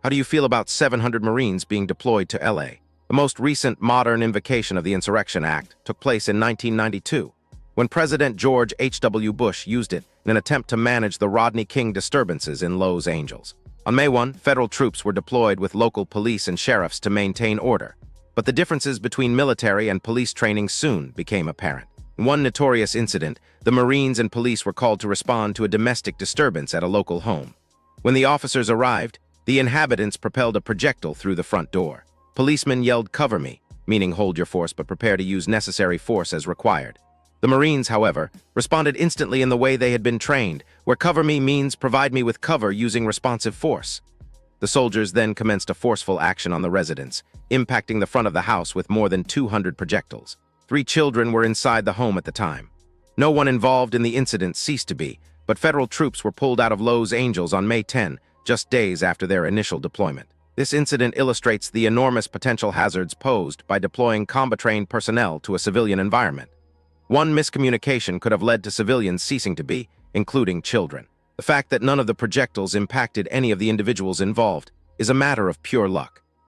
How do you feel about 700 Marines being deployed to LA? The most recent modern invocation of the Insurrection Act took place in 1992, when President George H.W. Bush used it in an attempt to manage the Rodney King disturbances in Los Angeles. On May 1, federal troops were deployed with local police and sheriffs to maintain order, but the differences between military and police training soon became apparent. In one notorious incident, the Marines and police were called to respond to a domestic disturbance at a local home. When the officers arrived, the inhabitants propelled a projectile through the front door. Policemen yelled, "Cover me," meaning hold your force but prepare to use necessary force as required. The Marines, however, responded instantly in the way they had been trained, where "cover me" means provide me with cover using responsive force. The soldiers then commenced a forceful action on the residents, impacting the front of the house with more than 200 projectiles. 3 children were inside the home at the time. No one involved in the incident ceased to be, but federal troops were pulled out of Los Angeles on May 10, just days after their initial deployment. This incident illustrates the enormous potential hazards posed by deploying combat-trained personnel to a civilian environment. One miscommunication could have led to civilians ceasing to be, including children. The fact that none of the projectiles impacted any of the individuals involved is a matter of pure luck.